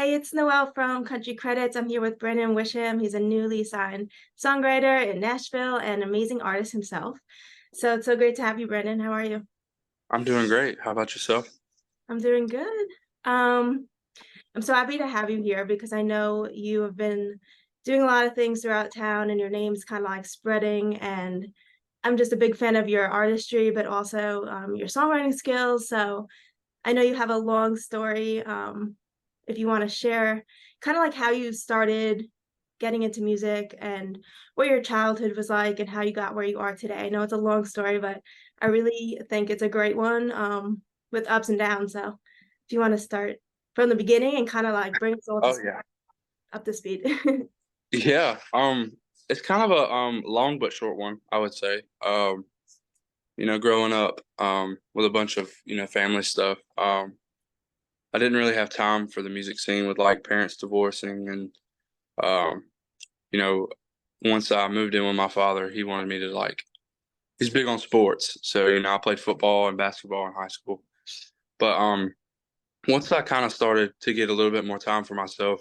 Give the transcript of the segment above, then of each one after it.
Hi, it's Noelle from Country Credits. I'm here with Brandon Wisham. He's a newly signed songwriter in Nashville and amazing artist himself. So it's so great to have you, Brandon. How are you? I'm doing great. How about yourself? I'm doing good. Um, I'm so happy to have you here because I know you have been doing a lot of things throughout town and your name's kind of like spreading. And I'm just a big fan of your artistry, but also your songwriting skills. So I know you have a long story. If you want to share kind of like how you started getting into music and what your childhood was like and how you got where you are today. I know it's a long story, but I really think it's a great one with ups and downs. So if you want to start from the beginning and kind of like bring us all to Oh yeah. up to speed. Yeah. It's kind of a long but short one, I would say. Growing up with a bunch of, family stuff. I didn't really have time for the music scene with like parents divorcing and um, you know, once I moved in with my father, he wanted me to like he's big on sports. So, I played football and basketball in high school. But once I kind of started to get a little bit more time for myself,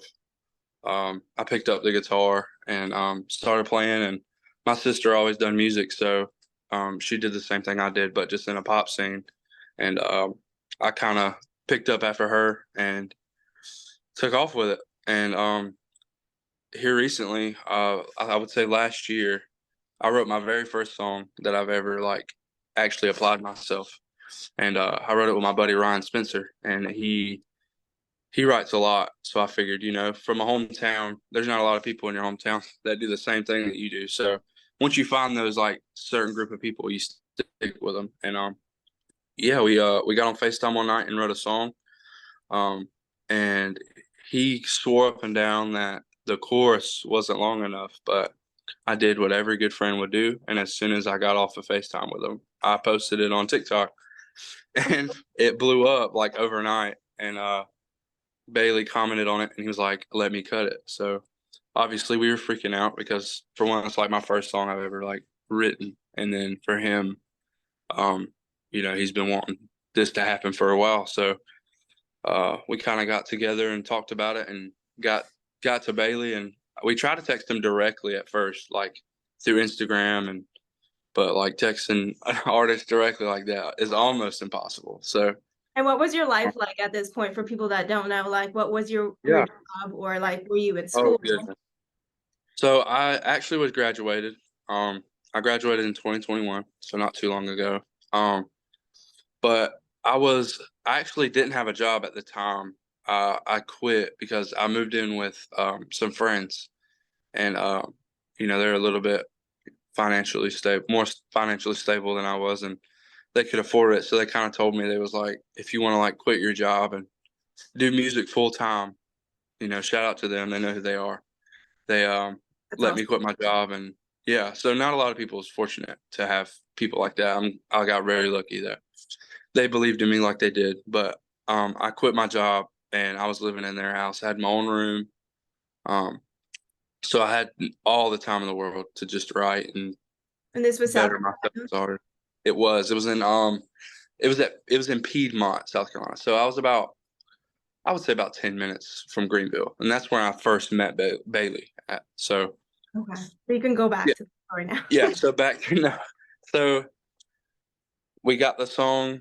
I picked up the guitar and started playing. And my sister always done music, so she did the same thing I did, but just in a pop scene. And I kind of picked up after her and took off with it. And here recently, I would say last year, I wrote my very first song that I've ever like actually applied myself. And I wrote it with my buddy Ryan Spencer, and he writes a lot. So I figured, from a hometown, there's not a lot of people in your hometown that do the same thing that you do. So once you find those like certain group of people, you stick with them. And yeah, we got on FaceTime one night and wrote a song. Um, and he swore up and down that the chorus wasn't long enough, but I did what every good friend would do. And as soon as I got off of FaceTime with him, I posted it on TikTok and it blew up like overnight. And Bailey commented on it and he was like, let me cut it. So obviously we were freaking out because for one, it's like my first song I've ever like written. And then for him, um, he's been wanting this to happen for a while. So we kind of got together and talked about it and got to Bailey and we tried to text him directly at first, like through Instagram and but like texting an artist directly like that is almost impossible. So And what was your life like at this point for people that don't know? Like, what was your yeah. job or like were you in Oh school? goodness. So I actually was graduated. I graduated in 2021, so not too long ago. Um, but I actually didn't have a job at the time. I quit because I moved in with some friends, and they're a little bit financially stable, more financially stable than I was, and they could afford it. So they kind of told me they was like, if you want to like quit your job and do music full time, shout out to them. They know who they are. They That's let awesome. me quit my job and yeah, so not a lot of people is fortunate to have people like that. I got very lucky that they believed in me like they did. But I quit my job and I was living in their house. I had my own room. Um so I had all the time in the world to just write and And this was South better myself Carolina. as an artist. It was in Piedmont, South Carolina. So I would say about 10 minutes from Greenville. And that's where I first met Bailey at. So Okay. So you can go yeah. back to the story now. Yeah, so back to now. So we got the song,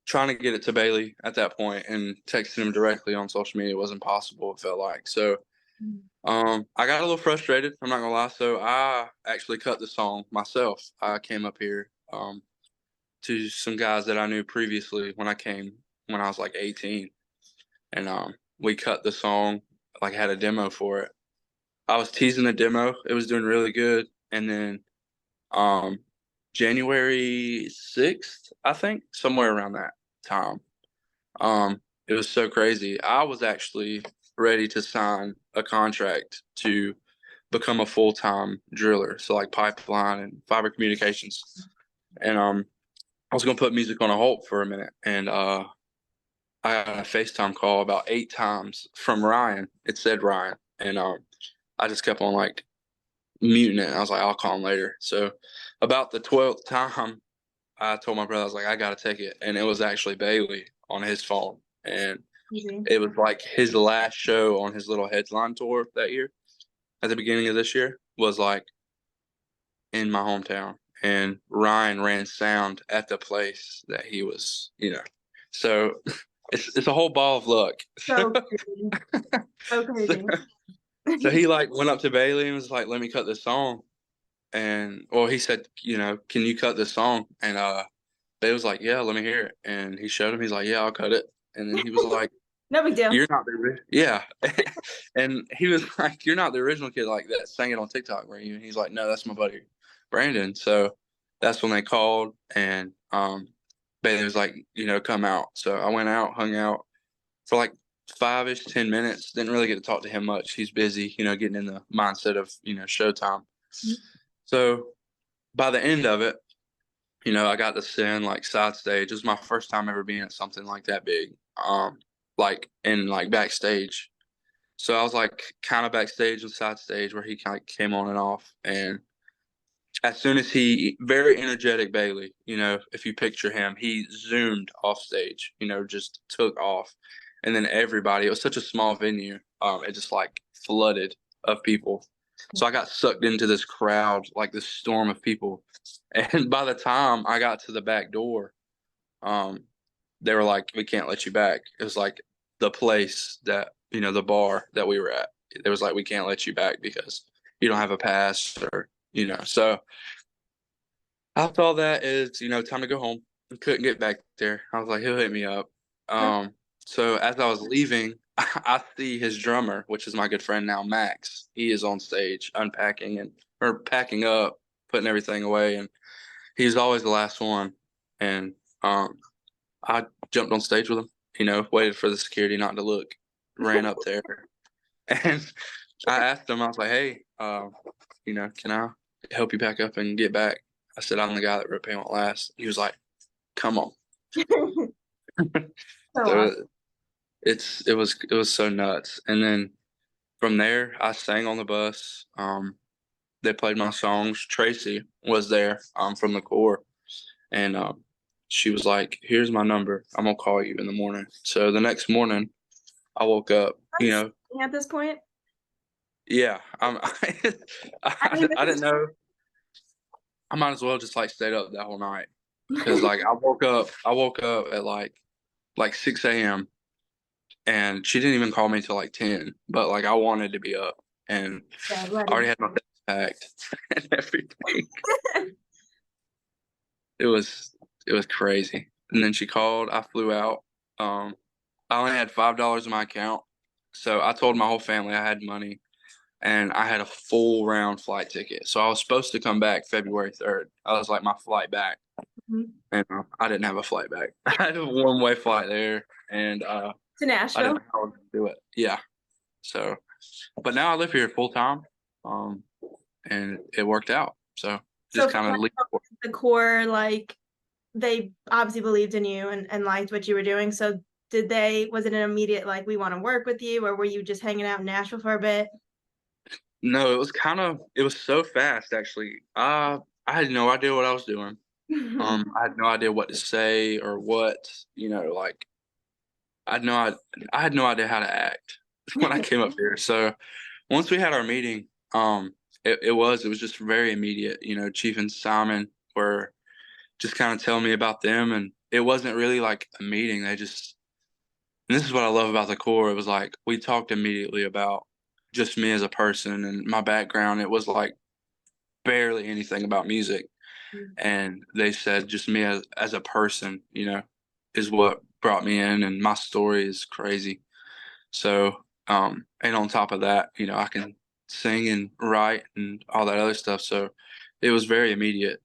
trying to get it to Bailey at that point and texting him directly on social media was impossible, it felt like. So I got a little frustrated, I'm not gonna lie. So I actually cut the song myself. I came up here to some guys that I knew previously when I was like 18. And we cut the song, like had a demo for it. I was teasing the demo, it was doing really good. And then um January 6th, I think, somewhere around that time. It was so crazy. I was actually ready to sign a contract to become a full-time driller, so like pipeline and fiber communications. And I was gonna put music on a halt for a minute, and I got a FaceTime call about 8 times from Ryan. It said Ryan, and I just kept on like muting it. I was like, I'll call him later. So about the 12th time, I told my brother, I was like, I gotta take it. And it was actually Bailey on his phone. And Easy. It was like his last show on his little headline tour that year. At the beginning of this year was like in my hometown, and Ryan ran sound at the place that he was, So it's a whole ball of luck. So crazy. So So, crazy. so he like went up to Bailey and was like, "Let me cut this song." And well, he said, "Can you cut this song?" And Bailey was like, "Yeah, let me hear it." And he showed him. He's like, "Yeah, I'll cut it." And then he was like, No big deal. "You're not yeah." And he was like, "You're not the original kid like that sang it on TikTok, were you?" And he's like, "No, that's my buddy Brandon." So that's when they called, and Bailey was like, "Come out." So I went out, hung out for like 5-ish, 10 minutes. Didn't really get to talk to him much. He's busy, getting in the mindset of showtime. So by the end of it, I got to sing like side stage. It was my first time ever being at something like that big. Like in like backstage. So I was like kind of backstage and side stage where he kind of came on and off. And as soon as very energetic Bailey, if you picture him, he zoomed off stage, just took off. And then everybody, it was such a small venue, it just like flooded of people. So I got sucked into this crowd, like this storm of people. And by the time I got to the back door, um, they were like, "We can't let you back." It was like the place that, the bar that we were at. It was like, "We can't let you back because you don't have a pass," or, so I thought that is, time to go home. I couldn't get back there. I was like, he'll hit me up. So as I was leaving, I see his drummer, which is my good friend now, Max. He is on stage unpacking or packing up, putting everything away, and he's always the last one. And I jumped on stage with him, waited for the security not to look, ran up there, and I asked him, I was like, "Hey, can I help you pack up and get back?" I said, "I'm the guy that ripped paint last." He was like, "Come on." So awesome. So it was so nuts. And then from there, I sang on the bus. They played my songs. Tracy was there, from the core, and she was like, "Here's my number. I'm gonna call you in the morning." So the next morning, I woke up. At this point, Yeah, I mean, I this didn't is know. I might as well just like stayed up that whole night because like I woke up at like 6 a.m. and she didn't even call me till like 10. But like I wanted to be up, and yeah, I already ready. had my things packed and everything. It was it was crazy. And then she called. I flew out. Um, I only had $5 in my account, so I told my whole family I had money, and I had a full round flight ticket. So I was supposed to come back February 3rd. I was like my flight back, Mhm. and I didn't have a flight back. I had a one-way flight there, and To I didn't Nashville. know how I was gonna do it. Yeah. So, but now I live here full time, um, and it worked out. So So just from kind of like leave. the core, like they obviously believed in you and liked what you were doing. So was it an immediate like we want to work with you, or were you just hanging out in Nashville for a bit? No, it was so fast actually. I had no idea what I was doing. I had no idea what to say or what, like I had no, I had no idea how to act when I came up here. So once we had our meeting, it was just very immediate. Chief and Simon were just kind of telling me about them, and it wasn't really like a meeting. And this is what I love about the core. It was like we talked immediately about just me as a person and my background. It was like barely anything about music, and they said just me as a person, is what brought me in, and my story is crazy. So, and on top of that, I can sing and write and all that other stuff. So it was very immediate.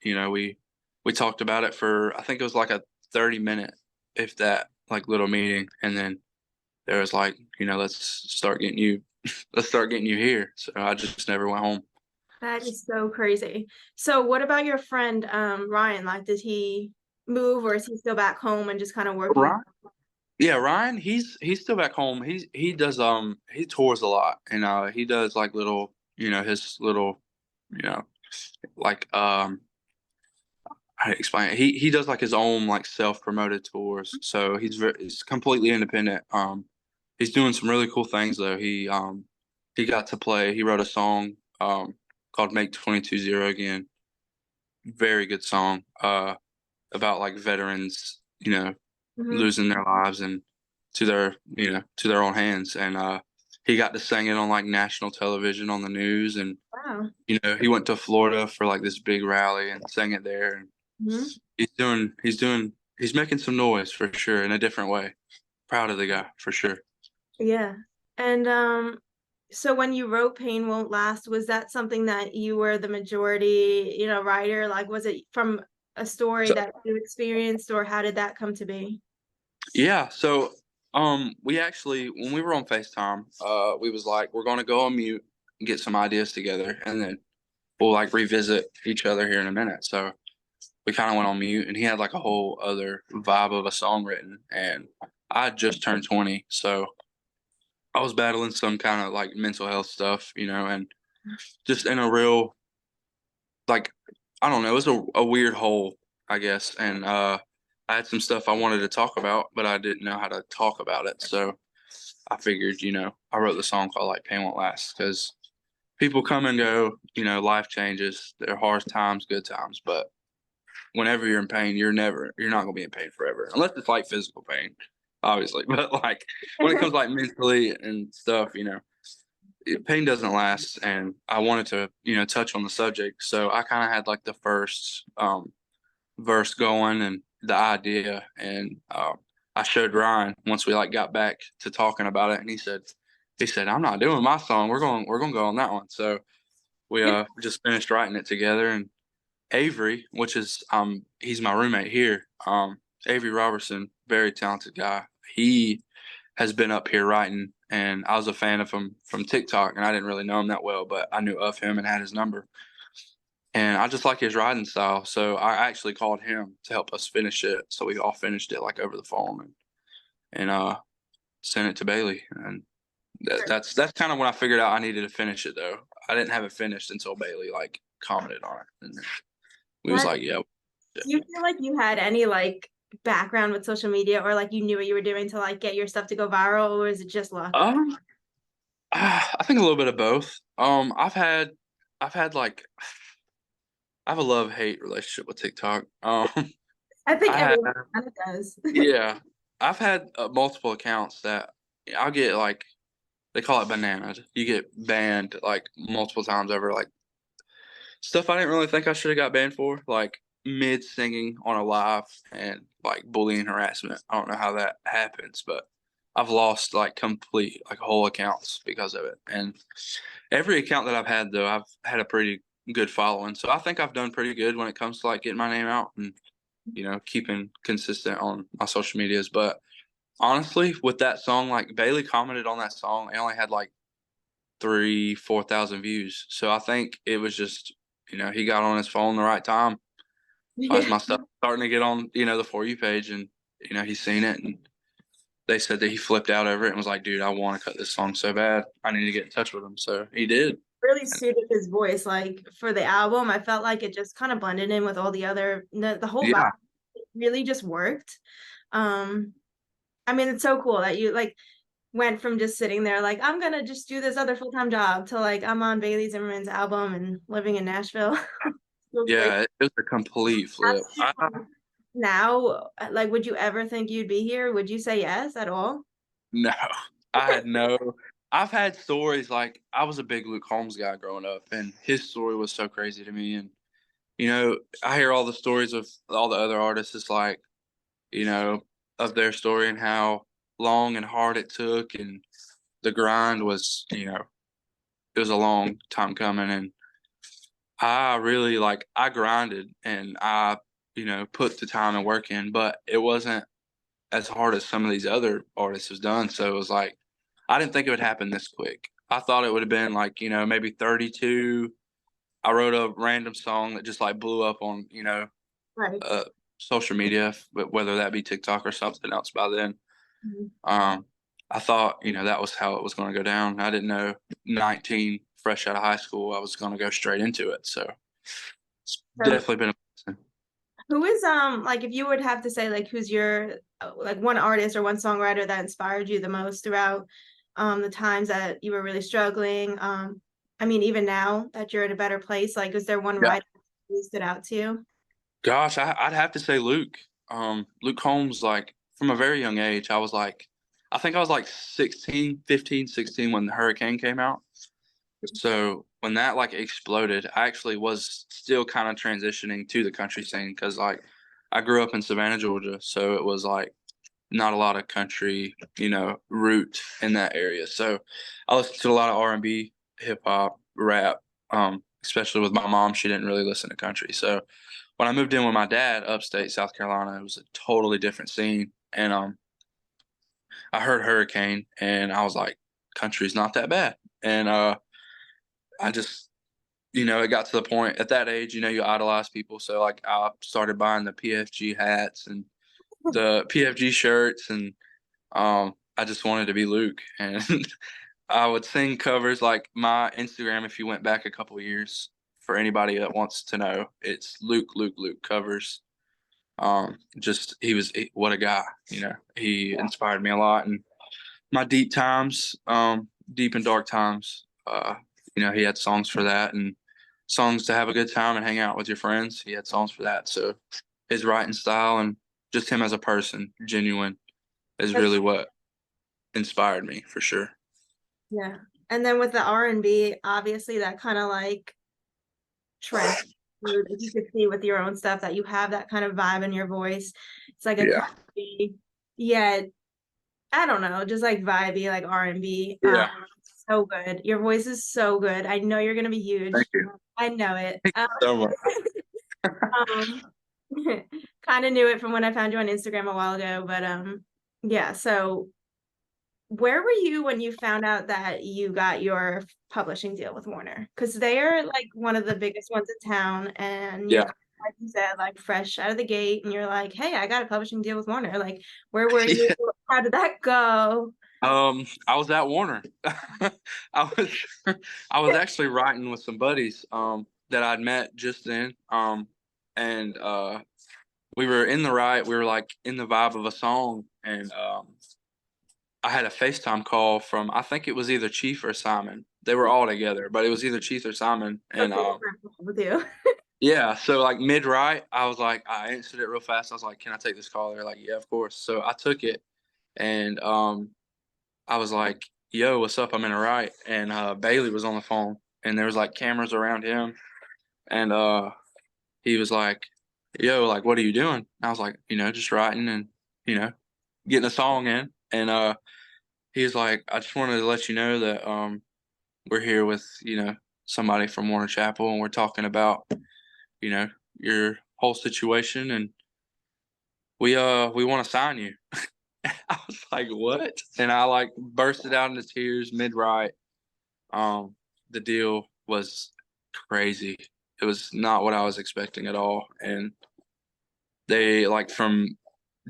We talked about it for, I think it was like a 30-minute, if that, like little meeting. And then there was like, let's start getting you, let's start getting you here. So I just never went home. That is so crazy. So what about your friend Ryan? Like, did he move or is he still back home and just kind of working? Ryan? Yeah, Ryan, he's still back home. He tours a lot, and he does like little, his little, you know, like how to explain it. He does like his own like self-promoted tours. So he's completely independent. he's doing some really cool things though. He got to play. He wrote a song called "Make 22 Zero Again." Very good song. About like veterans, Mhm. losing their lives and to their own hands. And he got to sing it on like national television on the news. And Wow. he went to Florida for like this big rally and sang it there. And Mhm. he's making some noise for sure in a different way. Proud of the guy for sure. Yeah. And so when you wrote Pain Won't Last, was that something that you were the majority, writer? Like, was it from a story So that you experienced, or how did that come to be? yeah, so we actually when we were on FaceTime, we was like, we're gonna go on mute and get some ideas together, and then we'll like revisit each other here in a minute. So we kind of went on mute, and he had like a whole other vibe of a song written, and I had just turned 20, so I was battling some kind of like mental health stuff, and just in a real like I don't know, it was a weird hole, I guess, and I had some stuff I wanted to talk about, but I didn't know how to talk about it, so I figured, I wrote the song called like "Pain Won't Last" because people come and go, life changes. There are hard times, good times, but whenever you're in pain, you're not gonna be in pain forever, unless it's like physical pain, obviously. But like when it comes like mentally and stuff, pain doesn't last. And I wanted to, touch on the subject, so I kind of had like the first verse going and the idea, and I showed Ryan once we like got back to talking about it, and he said, "I'm not doing my song. We're gonna go on that one." So we just finished writing it together, and Avery, which is he's my roommate here. Avery Robertson, very talented guy. He has been up here writing, and I was a fan of him from TikTok, and I didn't really know him that well, but I knew of him and had his number. And I just like his writing style, so I actually called him to help us finish it. So we all finished it like over the phone and sent it to Bailey, and that's kind of when I figured out I needed to finish it though. I didn't have it finished until Bailey like commented on it, and we was What like, yeah. do you feel like you had any like background with social media, or like you knew what you were doing to like get your stuff to go viral, or is it just luck? Um, I think a little bit of both. I've had like I have a love hate relationship with TikTok. I think I had everyone kind of does. yeah, I've had multiple accounts that I'll get like they call it bananas. You get banned like multiple times over like stuff I didn't really think I should have got banned for, like mid singing on a live and like bullying harassment. I don't know how that happens, but I've lost like complete like whole accounts because of it. And every account that I've had though, I've had a pretty good following. So I think I've done pretty good when it comes to like getting my name out and keeping consistent on my social medias. But honestly, with that song, like Bailey commented on that song, it only had like 4,000 views. So I think it was just, he got on his phone the right time as Yeah, my stuff starting to get on, the For You page, and, he's seen it. And they said that he flipped out over it and was like, dude, I want to cut this song so bad. I need to get in touch with him. So he did. really And suited his voice. Like for the album, I felt like it just kind of blended in with all the other the whole vibe yeah, really just worked. Um, I mean, it's so cool that you like went from just sitting there like I'm gonna just do this other full-time job to like I'm on Bailey Zimmerman's album and living in Nashville. So great. yeah, it was a complete flip. Ask you now, like, would you ever think you'd be here? Would you say yes at all? No, I had no. I've had stories like I was a big Luke Holmes guy growing up, and his story was so crazy to me. And I hear all the stories of all the other artists. It's like you know of their story and how long and hard it took, and the grind was it was a long time coming. And I really like I grinded and I put the time and work in, but it wasn't as hard as some of these other artists have done. So it was like I didn't think it would happen this quick. I thought it would have been like, maybe 32. I wrote a random song that just like blew up on, Right. uh, social media, whether that be TikTok or something else by then. Mhm. Um, I thought, that was how it was going to go down. I didn't know 19, fresh out of high school, I was going to go straight into it. So it's So definitely been a blessing. Who is like if you would have to say like who's your like one artist or one songwriter that inspired you the most throughout the times that you were really struggling? I mean, even now that you're in a better place, like is there one Yeah. writer that really stood out to you? Gosh, I'd have to say Luke. Luke Holmes, like from a very young age, I think I was like 16, 15, 16 when the hurricane came out. So when that like exploded, I actually was still kind of transitioning to the country scene because like I grew up in Savannah, Georgia, so it was like not a lot of country, root in that area. So I listened to a lot of R&B, hip hop, rap. Especially with my mom, she didn't really listen to country. So when I moved in with my dad upstate South Carolina, it was a totally different scene. And I heard Hurricane and I was like, country's not that bad. And I just it got to the point at that age, you idolize people. So like I started buying the PFG hats and the PFG shirts and I just wanted to be Luke. And I would sing covers like my Instagram, if you went back a couple of years, for anybody that wants to know, it's Luke covers. Just what a guy, he inspired me a lot. And my deep times, deep and dark times, he had songs for that and songs to have a good time and hang out with your friends. He had songs for that. So his writing style and just him as a person, genuine, is That's really what inspired me for sure. yeah. And then with the R&B, obviously that kind of like trend like you could see with your own stuff that you have that kind of vibe in your voice. It's like a Yeah. country, yeah, I don't know, just like vibey, like R&B. Yeah. So good. Your voice is so good. I know you're gonna be Thank huge. you. I know it. Thank you so much. Um, kind of knew it from when I found you on Instagram a while ago, but yeah. So where were you when you found out that you got your publishing deal with Warner? Because they are like one of the biggest ones in town, and you're Yeah. like you said, like fresh out of the gate, and you're like, "Hey, I got a publishing deal with Warner." Like, where were you? Yeah. How did that go? I was at Warner. I was I was actually writing with some buddies that I'd met just then. And we were in the right, we were like in the vibe of a song and I had a FaceTime call from I think it was either Chief or Simon. They were all together, but it was either Chief or Simon. And Okay, with you. yeah, so like mid right, I was like I answered it real fast. I was like, "Can I take this call?" They're like, "Yeah, of course." So I took it and I was like, "Yo, what's up? I'm in a right." And Bailey was on the phone, and there was like cameras around him, and he was like, "Yo, like, what are you doing?" And I was like, just writing and you know, getting a song in. And he was like, "I just wanted to let you know that we're here with somebody from Warner Chappell, and we're talking about your whole situation, and we want to sign you." I was like, "What?" And I like bursted out into tears mid right. Um, the deal was crazy. It was not what I was expecting at all. And they like from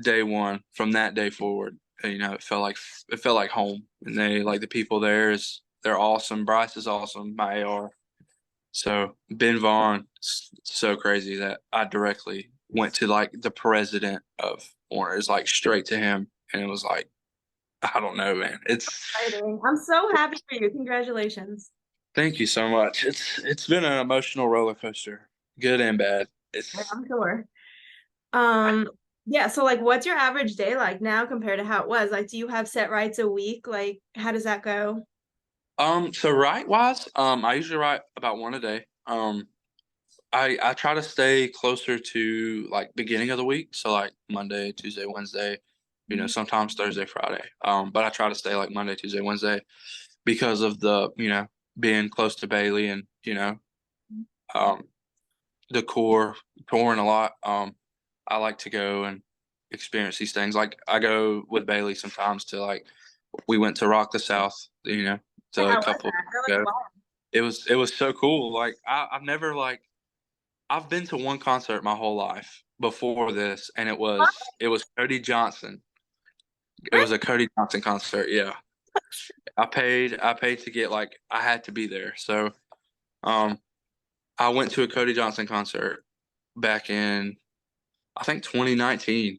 day one, from that day forward, it felt like home. And they like the people there they're awesome. Bryce is awesome. My AR. So Ben Vaughn, so crazy that I directly went to like the president of Warner. It's like straight to him, and it was like I don't know, man. Exciting. I'm so happy for you. Congratulations. Thank you so much. It's been an emotional roller coaster, good and bad. It's I'm sure. Um, yeah, so like what's your average day like now compared to how it was? Like, do you have set rides a week? Like, how does that go? so write wise, I usually write about one a day. I try to stay closer to like beginning of the week, so like Monday, Tuesday, Wednesday, sometimes Thursday, Friday. But I try to stay like Monday, Tuesday, Wednesday because of the, being close to Bailey and, um the core touring a lot. I like to go and experience these things. Like I go with Bailey sometimes to like we went to Rock the South, to a How was couple of that? That years looks ago. It was so cool. Like I've never like I've been to one concert my whole life before this, and it was Cody Johnson. It wild. was a Cody Johnson concert. Yeah, I paid to get like I had to be there. So um I went to a Cody Johnson concert back in I think 2019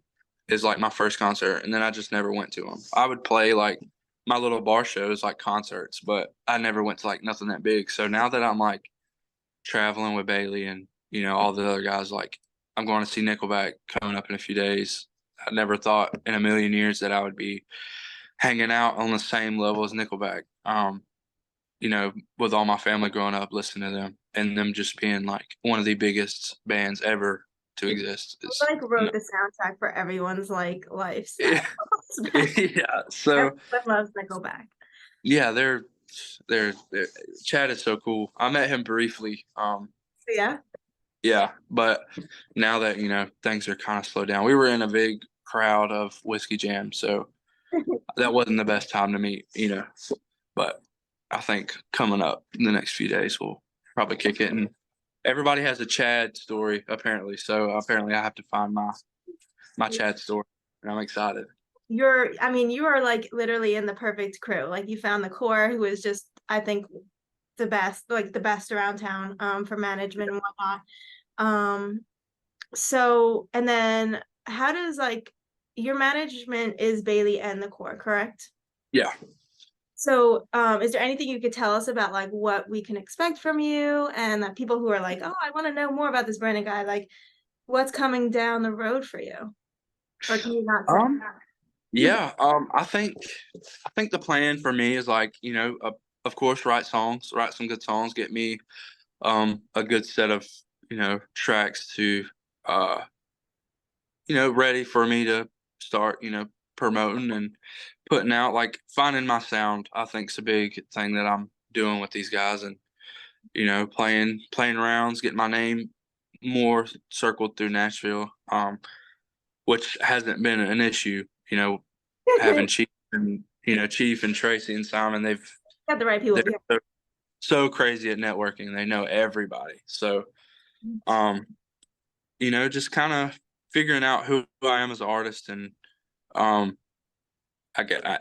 is like my first concert, and then I just never went to them. I would play like my little bar shows, like concerts, but I never went to like nothing that big. So now that I'm like traveling with Bailey and all the other guys, like I'm going to see Nickelback coming up in a few days. I never thought in a million years that I would be hanging out on the same level as Nickelback. With all my family growing up listening to them and them just being like one of the biggest bands ever to exist is Like wrote the soundtrack for everyone's like lifestyle. yeah. Yeah. So Everyone loves Nickelback. yeah, they're Chad is so cool. I met him briefly. Yeah. Yeah, but now that things are kind of slowed down, we were in a big crowd of Whiskey Jam, so that wasn't the best time to meet. But I think coming up in the next few days we'll probably kick it. And everybody has a Chad story apparently, so apparently I have to find my Chad story, and I'm excited. I mean, you are like literally in the perfect crew. Like you found the core who is just, I think, the best around town, for management and whatnot. Um, so, and then how does like your management is Bailey and the core, correct? Yeah. So, is there anything you could tell us about like what we can expect from you and that people who are like, oh, I want to know more about this Brandon guy, like what's coming down the road for you? Or can you not say Um. Yeah. I think the plan for me is like of course write some good songs, get me a good set of tracks to uh ready for me to start promoting and putting out, like finding my sound. I think is a big thing that I'm doing with these guys, and playing rounds, getting my name more circled through Nashville, which hasn't been an issue. Having Chief and Tracy and Simon, got the right people they're behind? so crazy at networking. They know everybody. So just kind of figuring out who I am as an artist, and um,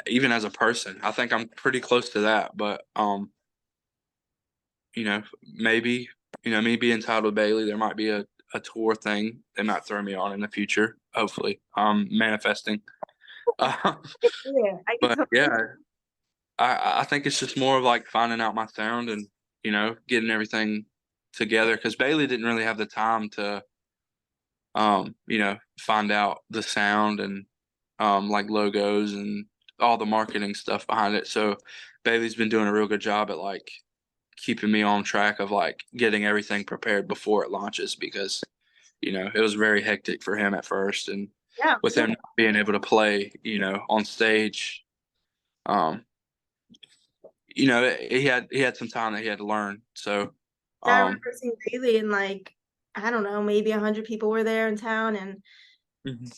even as a person. I think I'm pretty close to that, but maybe me being tied with Bailey, there might be a tour thing they might throw me on in the future. Hopefully, manifesting. Uh, Yeah, I can but totally. yeah, I think it's just more of like finding out my sound and getting everything together, because Bailey didn't really have the time to find out the sound and like logos and all the marketing stuff behind it. So Bailey's been doing a real good job at like keeping me on track of like getting everything prepared before it launches, because it was very hectic for him at first, and Yeah, with him not being able to play on stage, um he had some time that he had to learn. So I um remember seeing Bailey and like I don't know, maybe 100 people were there in town, and Mhm.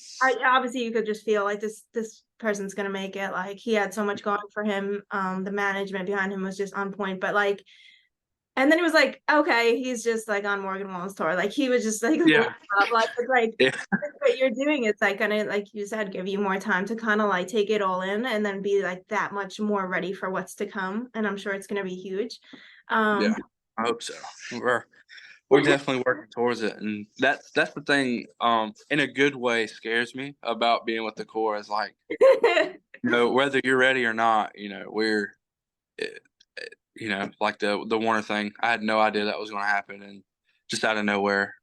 obviously you could just feel like this person's gonna make it. Like he had so much going for him. The management behind him was just on point. But like, and then it was like, okay, he's just like on Morgan Wallen's tour. Like he was just like Yeah. up. Like it's like Yeah. what you're doing. It's like gonna, like you said, give you more time to kind of like take it all in and then be like that much more ready for what's to come. And I'm sure it's gonna be huge. Yeah, Um, I hope so. We're definitely working towards it, and that's the thing. In a good way, scares me about being with the core is like whether you're ready or not. We're eh, like the Warner thing. I had no idea that was going to happen, and just out of nowhere,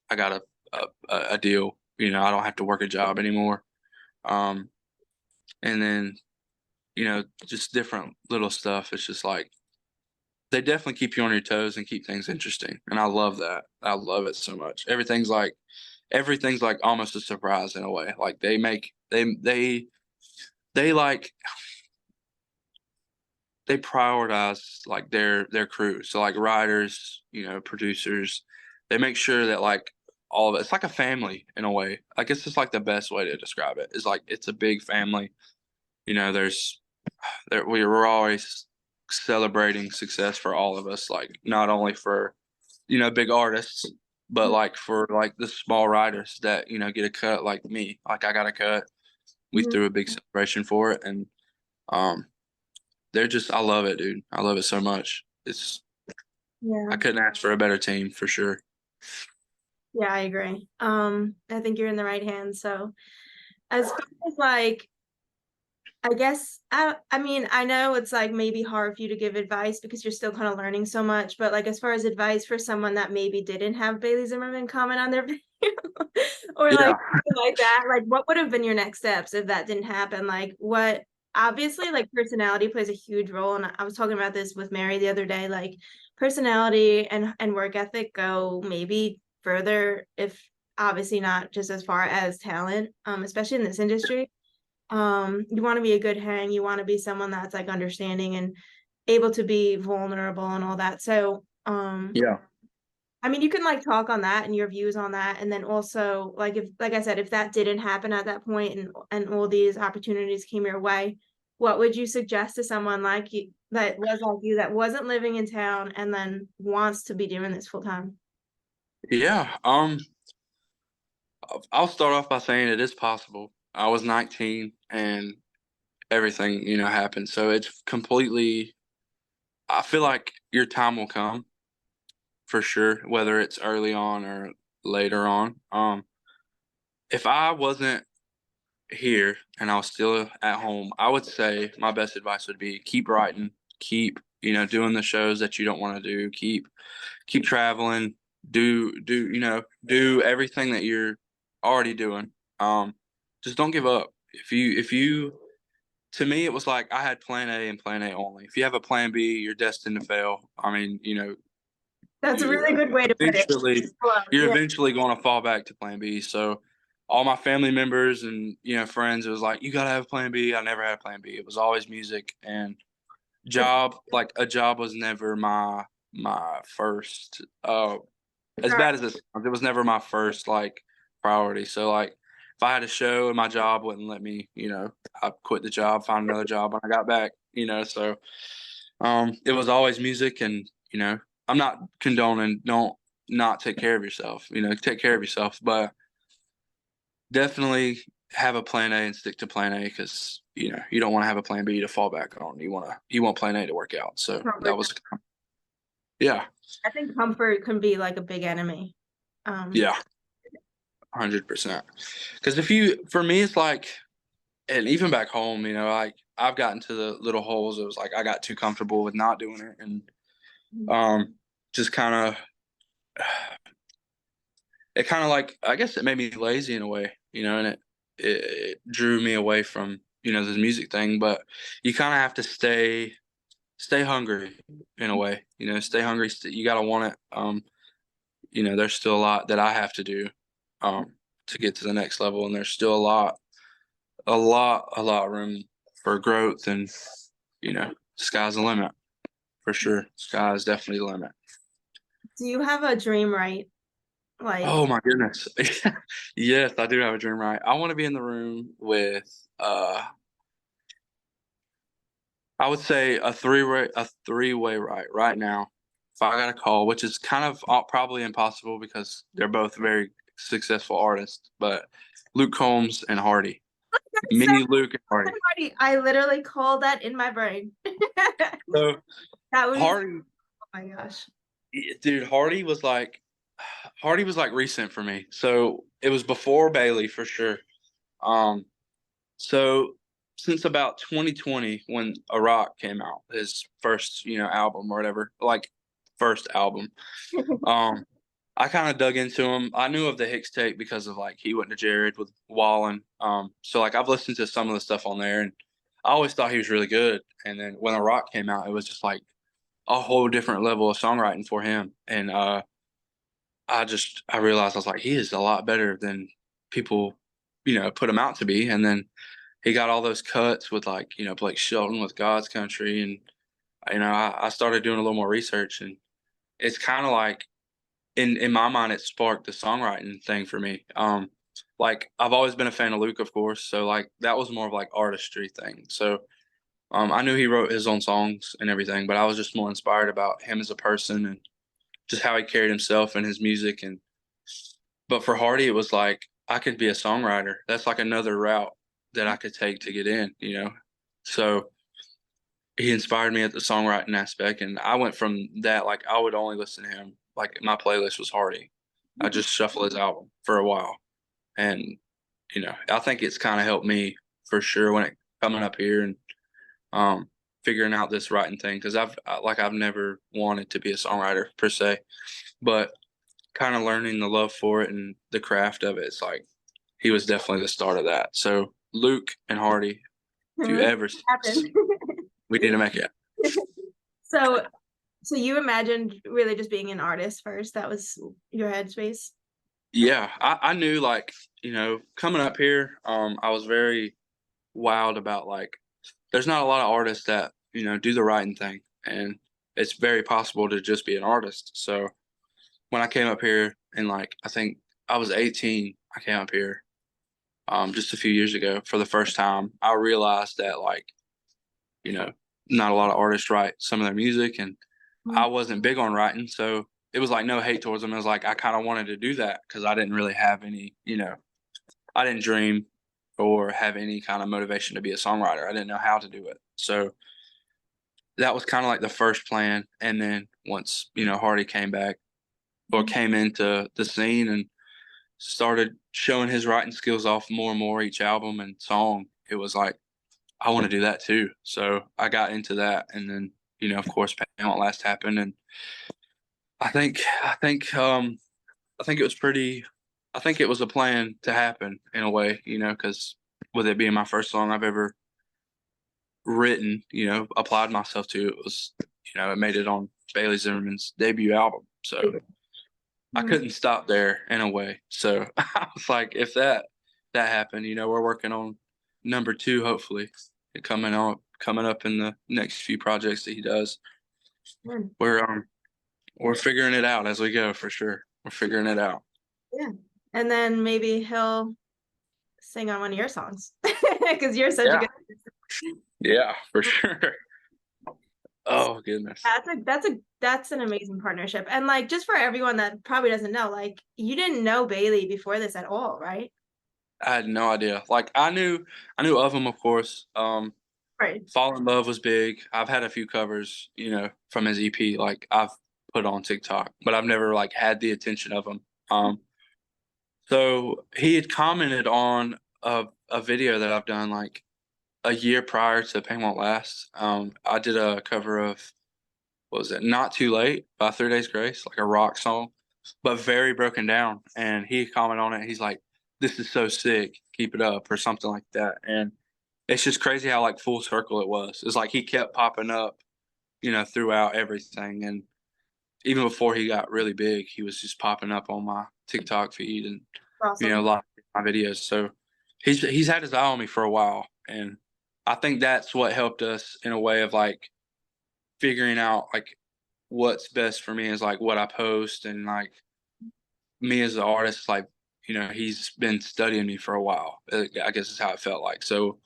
I got a deal. I don't have to work a job anymore. Um, and then just different little stuff. It's just like they definitely keep you on your toes and keep things interesting. And I love that. I love it so much. Everything's like almost a surprise in a way. Like they like they prioritize like their crew. So like writers, producers, they make sure that like all of it's like a family in a way. I guess it's like the best way to describe it is like it's a big family. There's we're always celebrating success for all of us, like not only for big artists, but like for like the small writers that get a cut like me. Like I got a cut. We threw a big celebration for it, and um, I love it, dude. I love it so much. I yeah. couldn't ask for a better team for sure. Yeah, I agree. I think you're in the right hands. So as far as like, I guess I mean, I know it's like maybe hard for you to give advice because you're still kind of learning so much, but like as far as advice for someone that maybe didn't have Bailey Zimmerman comment on their video or Yeah. like something like that, like what would have been your next steps if that didn't happen? Like what obviously like personality plays a huge role. And I was talking about this with Mary the other day, like personality and work ethic go maybe further if obviously not just as far as talent, especially in this industry. You want to be a good hang, you want to be someone that's like understanding and able to be vulnerable and all that. So Yeah. I mean you can like talk on that and your views on that, and then also like if like I said, if that didn't happen at that point and all these opportunities came your way, what would you suggest to someone like you that was like you that wasn't living in town and then wants to be doing this full time? Yeah. I'll start off by saying it is possible. I was 19 and everything, happened. So it's completely, I feel like your time will come for sure, whether it's early on or later on. If I wasn't here and I was still at home, I would say my best advice would be keep writing, keep, doing the shows that you don't want to do, keep traveling, do everything that you're already doing. Just don't give up. If you to me it was like I had plan A and plan A only. If you have a plan B, you're destined to fail. I mean, That's a you really good way to put it. eventually Well, you're yeah. eventually going to fall back to plan B. So all my family members and friends, it was like you got to have a plan B. I never had a plan B. It was always music and job. Like a job was never my first. As bad as it sounds, it was never my first like priority. So like if I had a show and my job wouldn't let me, I quit the job, find another job when I got back. So it was always music, and I'm not condoning don't not take care of yourself. Take care of yourself, but definitely have a plan A and stick to plan A because you don't want to have a plan B to fall back on. You want plan A to work out. So that Comfort. was yeah, I think comfort can be like a big enemy. Um, yeah, 100%. Because for me, it's like, and even back home, like I've gotten to the little holes. It was like I got too comfortable with not doing it, and just kind of it kind of like I guess it made me lazy in a way, and it drew me away from this music thing. But you kind of have to stay hungry in a way, stay hungry. You gotta want it. There's still a lot that I have to do to get to the next level, and there's still a lot of room for growth, and sky's the limit for sure. Sky is definitely the limit. do you have a dream, right? Like, Oh my goodness. Yes, I do have a dream, right? I want to be in the room with I would say a three-way right now. If I got a call, which is kind of probably impossible because they're both very successful artists, but Luke Combs and Hardy. that's so Me, Luke, and Hardy. funny. I literally called that in my brain. So That would be, Hardy, oh my gosh. dude, Hardy was like recent for me. So it was before Bailey for sure. Um, So since about 2020, when Iraq came out, his first, album or whatever, like first album, um, I kind of dug into him. I knew of the Hicks tape because of like he went to Jared with Wallen. So like I've listened to some of the stuff on there, and I always thought he was really good. And then when Iraq came out, it was just like a whole different level of songwriting for him. And I realized I was like, he is a lot better than people, put him out to be. And then he got all those cuts with like Blake Shelton with God's Country, and I started doing a little more research, and it's kind of like in my mind it sparked the songwriting thing for me. Like I've always been a fan of Luke, of course, so like that was more of like artistry thing. So I knew he wrote his own songs and everything, but I was just more inspired about him as a person and just how he carried himself and his music. And but for Hardy, it was like I could be a songwriter. That's like another route that I could take to get in. So he inspired me at the songwriting aspect, and I went from that. Like I would only listen to him. Like my playlist was Hardy. I just shuffle his album for a while. And, I think it's kind of helped me for sure when it coming up here and um figuring out this writing thing because I've never wanted to be a songwriter per se, but kind of learning the love for it and the craft of it. It's like he was definitely the start of that. So Luke and Hardy, if you Make ever see us, it we need to make it. happen. So, so you imagined really just being an artist first? That was your headspace? Yeah, I knew like, coming up here, I was very wild about like there's not a lot of artists that, do the writing thing and it's very possible to just be an artist. So when I came up here and like I think I was 18, I came up here just a few years ago for the first time. I realized that like, you know, not a lot of artists write some of their music and I wasn't big on writing, so it was like no hate towards them. It was like I kind of wanted to do that because I didn't really have any, I didn't dream or have any kind of motivation to be a songwriter. I didn't know how to do it. So that was kind of like the first plan. And then once, Hardy came back or came into the scene and started showing his writing skills off more and more each album and song, it was like, I want to do that too. So I got into that. And then, of course, Pain Won't Last happened. And I think it was pretty, I think it was a plan to happen in a way, because with it being my first song I've ever written, applied myself to, it was, it made it on Bailey Zimmerman's debut album. So I Mhm. couldn't stop there in a way. So I was like, if that happened, we're working on number two, hopefully coming up in the next few projects that he does. Good. We're figuring it out as we go for sure. We're figuring it out. Yeah. And then maybe he'll sing on one of your songs because you're such a Yeah. good. Yeah, for sure. Oh goodness. That's an amazing partnership. And like just for everyone that probably doesn't know, like you didn't know Bailey before this at all, right? I had no idea. Like I knew of him of course. Right. Fall in Love was big. I've had a few covers, from his EP like I've put on TikTok, but I've never like had the attention of him. So he had commented on a video that I've done like a year prior to Pain Won't Last. I did a cover of what was it? Not Too Late by 3 Days Grace, like a rock song, but very broken down. And he commented on it. He's like, "This is so sick. Keep it up," or something like that. And it's just crazy how like full circle it was. It's like he kept popping up, throughout everything. And even before he got really big, he was just popping up on my TikTok feed and a Awesome. lot of my videos. So he's had his eye on me for a while, and I think that's what helped us in a way of like figuring out like what's best for me is like what I post and like me as an artist, like he's been studying me for a while. I guess is how it felt like. So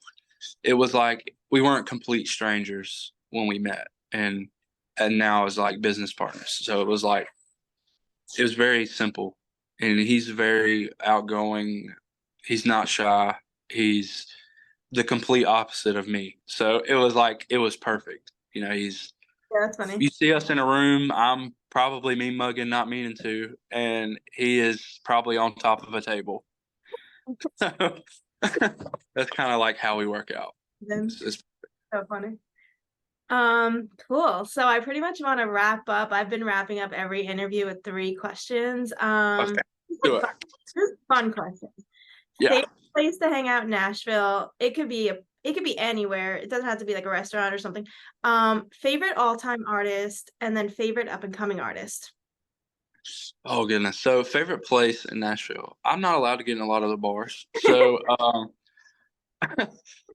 it was like we weren't complete strangers when we met, and now it's like business partners. So it was very simple, and he's very outgoing. He's not shy. He's the complete opposite of me. So it was like it was perfect. Yeah, that's funny. You see us in a room, I'm probably mean mugging, not meaning to, and he is probably on top of a table. So that's kind of like how we work out. Then It's so funny. Cool. So I pretty much want to wrap up. I've been wrapping up every interview with 3 questions. okay. Do it. Just fun questions. Yeah. Favorite place to hang out in Nashville? It could be anywhere. It doesn't have to be like a restaurant or something. Favorite all-time artist and then favorite up-and-coming artist. Oh goodness. So favorite place in Nashville. I'm not allowed to get in a lot of the bars. So Oh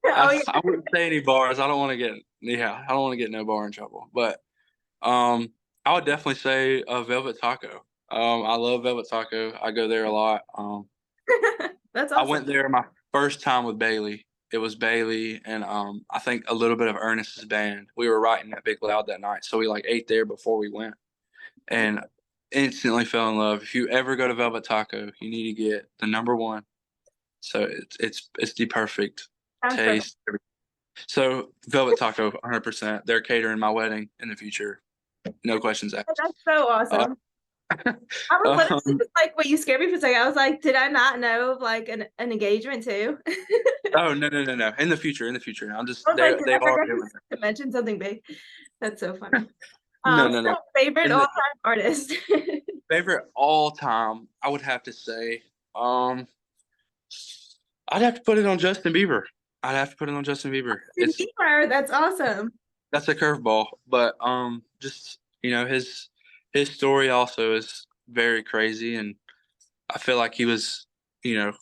yeah. I wouldn't say any bars. I don't want to get no bar in trouble. But I would definitely say Velvet Taco. I love Velvet Taco. I go there a lot. That's I awesome. went there my first time with Bailey. It was Bailey and I think a little bit of Ernest's band. We were writing at Big Loud that night, so we like ate there before we went and instantly fell in love. If you ever go to Velvet Taco, you need to get the number one. So it's the perfect Sounds perfect. taste. So Velvet Taco, 100%. They're catering my wedding in the future. No questions asked. That's so Uh, awesome. I was literally Um, just like, when you scared me for a second, I was like, did I not know of like an engagement too? oh no, no, no, no. In the future. I'm just I was like, did they I are forget doing it. to mention something big? That's so funny. No, no, So no. favorite In the all-time artist. favorite all time, I would have to say, um, I'd have to put it on Justin Bieber. I'd have to put it on Justin Bieber. It's Bieber, that's awesome. That's a curveball, but just his story also is very crazy, and I feel like he was, you know,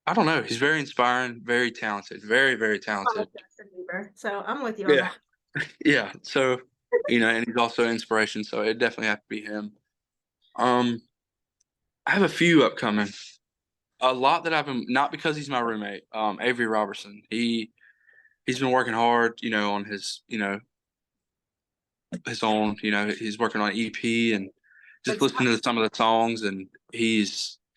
I don't know, he's very inspiring, very talented, very, very I love talented. Justin Bieber, so I'm with you on Yeah, that. yeah. So, and he's also an inspiration, so it definitely have to be him. Um, I have a few upcoming. A lot that I've been not because he's my roommate, Avery Robertson. He's been working hard, on his own, he's working on EP and just That's listening to some of the songs, and he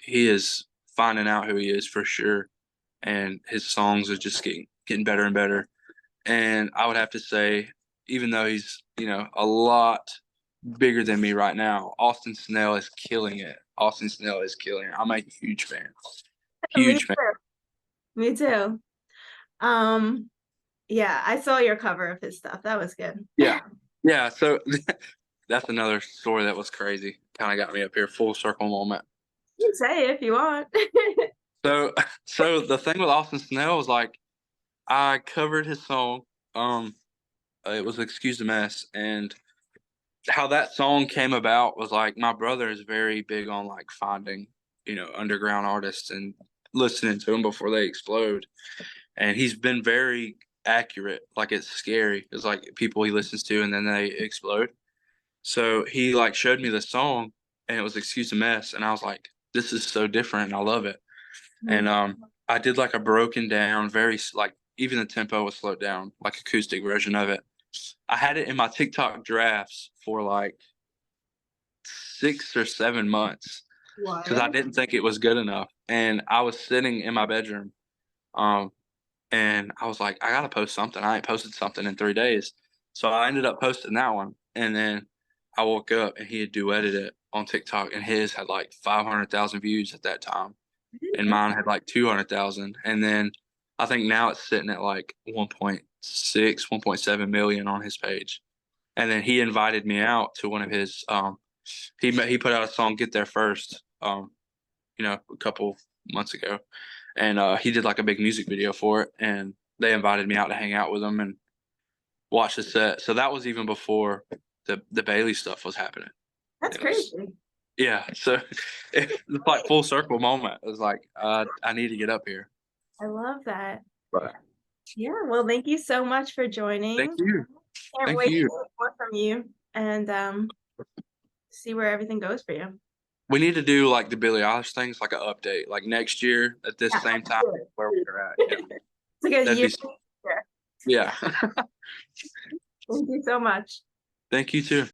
is finding out who he is for sure. And his songs are just getting better and better. And I would have to say, even though he's, a lot bigger than me right now, Austin Snell is killing it. Austin Snell is killing it. I'm a huge fan. me Huge fan. too. Me too. Um, yeah, I saw your cover of his stuff. That was good. Yeah. Yeah. So that's another story that was crazy. Kind of got me up here, full circle moment. You can say if you want. So, so the thing with Austin Snell was like, I covered his song. Um, it was "Excuse the Mess," and how that song came about was like my brother is very big on like finding, underground artists and listening to them before they explode. And he's been very accurate. Like it's scary. It's like people he listens to and then they explode. So he like showed me the song and it was "Excuse the Mess," and I was like, this is so different and I love it. And I did like a broken down, very like even the tempo was slowed down, like acoustic version of it. I had it in my TikTok drafts for like 6 or 7 months because I What? didn't think it was good enough. And I was sitting in my bedroom, um, and I was like, I gotta post something. I ain't posted something in 3 days, so I ended up posting that one. And then I woke up and he had duetted it on TikTok, and his had like 500,000 views at that time and mine had like 200,000. And then I think now it's sitting at like 1.6, 1.7 million on his page. And then he invited me out to one of his, he put out a song, "Get There First," a couple months ago. And he did like a big music video for it. And they invited me out to hang out with him and watch the set. So that was even before the Bailey stuff was happening. That's It was crazy. Yeah, so it's like full circle moment. It was like, I need to get up here. I love that. But Yeah, well, thank you so much for thank joining. you. Can't Thank wait to you. hear more from you and see where everything goes for you. We need to do like the Billie Eilish things, like an update, like next year at this Yeah, same time let's where do we're at. Yeah. it. It's like a That'd year. be, yeah. Thank you so much. Thank you too.